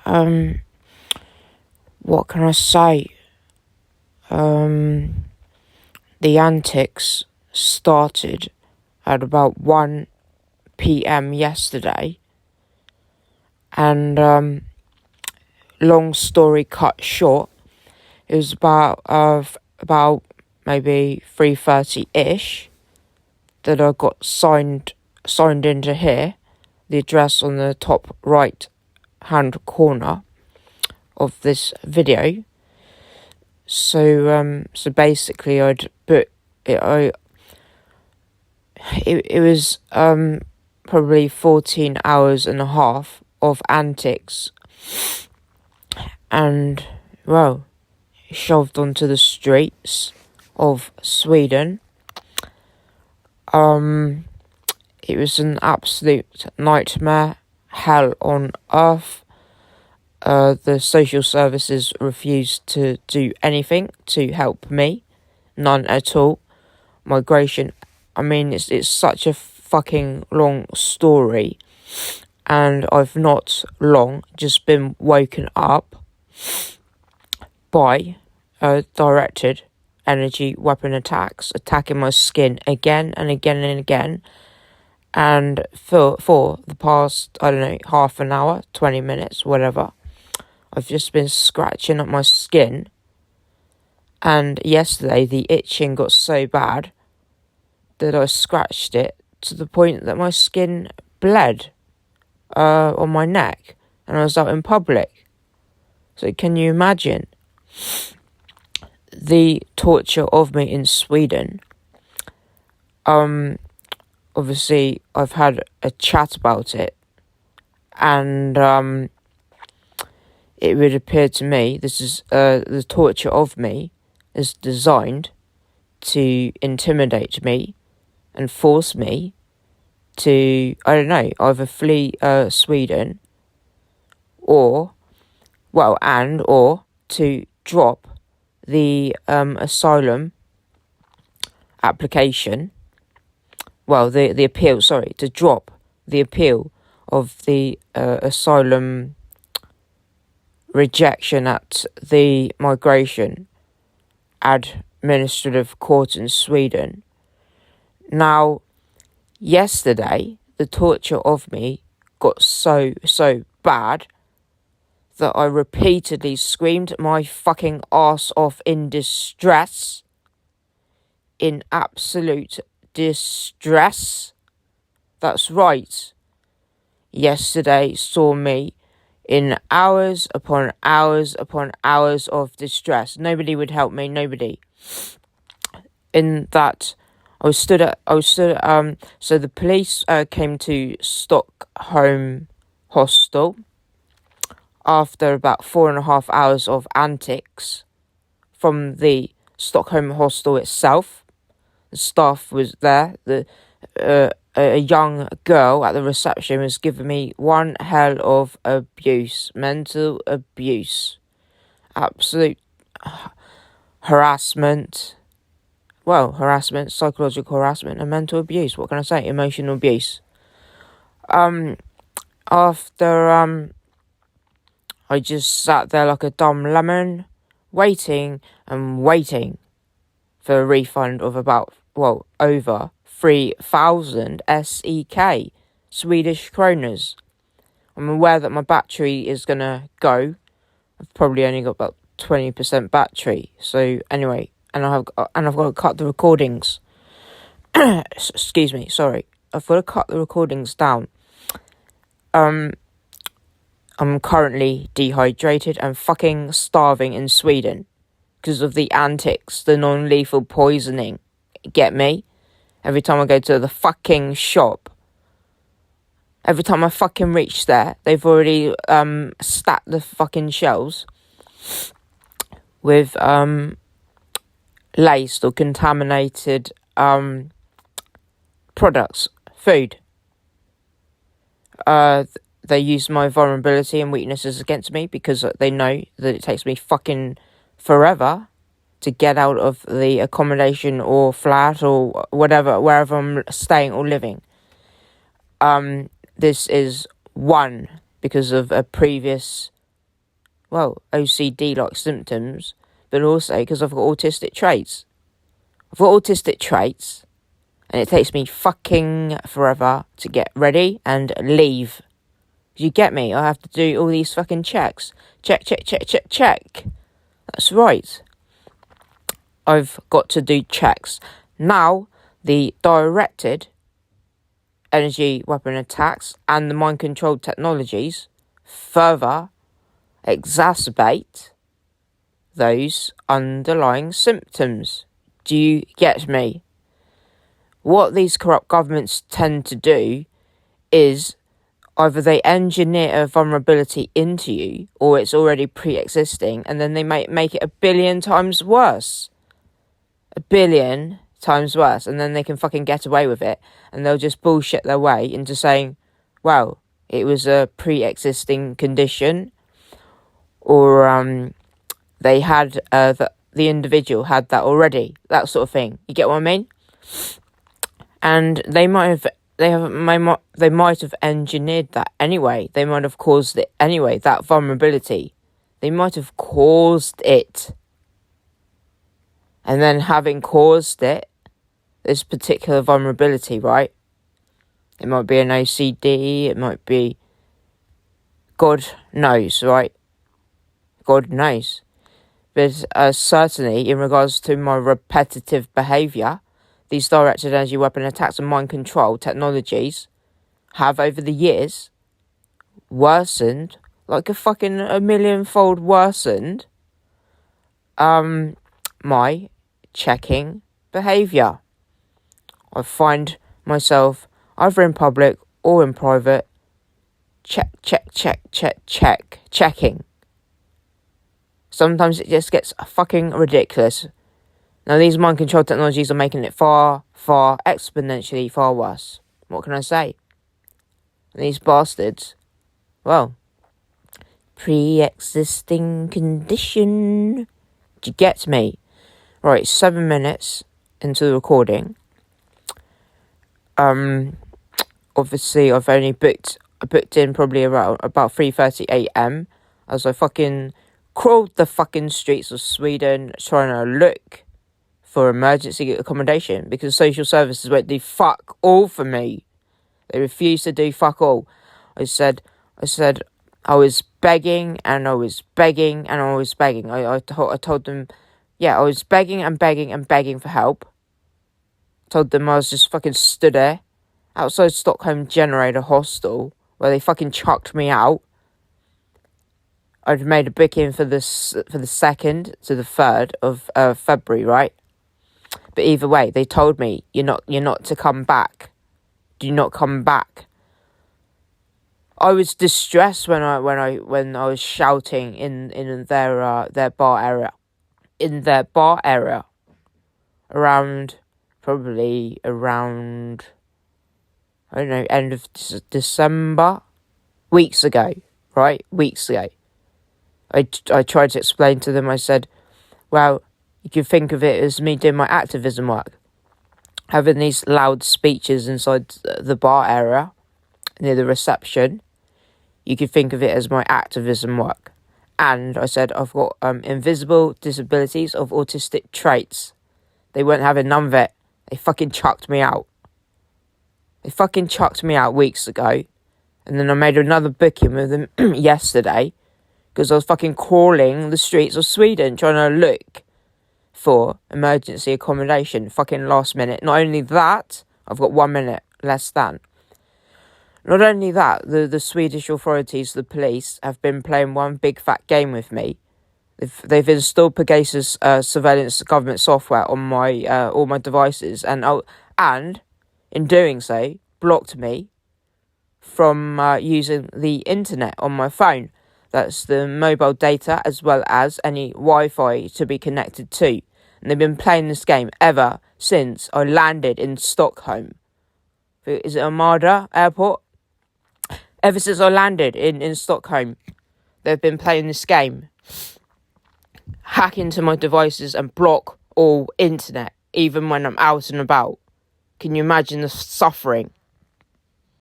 Um, what can I say? The antics started at about 1 p.m. yesterday, and long story cut short, it was about maybe 3:30-ish that I got signed into here, the address on the top right hand corner of this video. So basically I'd put it. It was probably 14 hours and a half of antics, and well, shoved onto the streets of Sweden. It was an absolute nightmare, hell on earth. The social services refused to do anything to help me, none at all. Migration, I mean, it's such a fucking long story, and I've not long just been woken up by directed energy weapon attacks, attacking my skin again and again and again. And for the past, I don't know, half an hour, 20 minutes, whatever, I've just been scratching at my skin. And yesterday, the itching got so bad that I scratched it to the point that my skin bled on my neck. And I was out in public. So can you imagine the torture of me in Sweden? Obviously, I've had a chat about it, and it would appear to me this is the torture of me is designed to intimidate me and force me to, I don't know, either flee Sweden or to drop the asylum application. Well, the appeal, to drop the appeal of the asylum rejection at the migration administrative court in Sweden. Now, yesterday, the torture of me got so bad that I repeatedly screamed my fucking arse off in distress, in absolute distress. That's right. Yesterday saw me in hours upon hours upon hours of distress. Nobody would help me, nobody. In that, so the police came to Stockholm Hostel after about 4.5 hours of antics from the Stockholm Hostel itself. The staff was there. A young girl at the reception was giving me one hell of abuse, mental abuse, absolute harassment. Well, harassment, psychological harassment, and mental abuse. What can I say? Emotional abuse. After I just sat there like a dumb lemon, waiting for a refund of about, over 3,000 SEK, Swedish kroners. I'm aware that my battery is going to go. I've probably only got about 20% battery. So anyway, and I've got to cut the recordings. Excuse me, sorry. I've got to cut the recordings down. I'm currently dehydrated and fucking starving in Sweden because of the antics, the non-lethal poisoning. Get me? Every time I go to the fucking shop, every time I fucking reach there, they've already stacked the fucking shelves with laced or contaminated products, food. They use my vulnerability and weaknesses against me because they know that it takes me fucking forever to get out of the accommodation or flat or whatever, wherever I'm staying or living. This is one because of a previous OCD-like symptoms, but also because I've got autistic traits. I've got autistic traits, and it takes me fucking forever to get ready and leave. You get me? I have to do all these fucking checks. Check. That's right. I've got to do checks. Now, the directed energy weapon attacks and the mind-controlled technologies further exacerbate those underlying symptoms. Do you get me? What these corrupt governments tend to do is either they engineer a vulnerability into you, or it's already pre-existing, and then they make it 1 billion times worse. 1 billion times worse, and then they can fucking get away with it, and they'll just bullshit their way into saying, well, it was a pre-existing condition, or they had the individual had that already, that sort of thing. You get what I mean? And they might have engineered that anyway. They might have caused it anyway, that vulnerability. They might have caused it. And then having caused it, this particular vulnerability, right? It might be an OCD, it might be... God knows, right? God knows. But certainly, in regards to my repetitive behaviour, these directed energy weapon attacks and mind control technologies have, over the years, worsened, like a fucking 1,000,000-fold worsened, my checking behaviour. I find myself, either in public or in private, checking. Sometimes it just gets fucking ridiculous. Now, these mind control technologies are making it far, exponentially far worse. What can I say? And these bastards, well, pre-existing condition. Do you get me? Right, 7 minutes into the recording. Obviously, I've only booked in probably around about 3:30 a.m. as I fucking crawled the fucking streets of Sweden trying to look for emergency accommodation, because social services won't do fuck all for me. They refuse to do fuck all. I said I was begging and I was begging and I was begging. I told them, I was begging and begging and begging for help. Told them I was just fucking stood there outside Stockholm Generator Hostel where they fucking chucked me out. I'd made a booking for the 2nd to the 3rd of February, right? But either way, they told me you're not to come back. Do not come back. I was distressed when I was shouting in their bar area. In their bar area. Probably around, I don't know, end of December. Weeks ago, right? Weeks ago. I tried to explain to them, I said, well, you can think of it as me doing my activism work. Having these loud speeches inside the bar area, near the reception, you could think of it as my activism work. And I said, I've got invisible disabilities of autistic traits. They weren't having none of it. They fucking chucked me out. They fucking chucked me out weeks ago. And then I made another booking with them yesterday, because I was fucking crawling the streets of Sweden trying to look for emergency accommodation, fucking last minute. Not only that, I've got 1 minute less than. Not only that, the Swedish authorities, the police, have been playing one big fat game with me. They've installed Pegasus surveillance government software on my all my devices, and in doing so, blocked me from using the internet on my phone. That's the mobile data as well as any Wi-Fi to be connected to. And they've been playing this game ever since I landed in Stockholm. Is it Armada Airport? Ever since I landed in Stockholm, they've been playing this game. Hack into my devices and block all internet, even when I'm out and about. Can you imagine the suffering?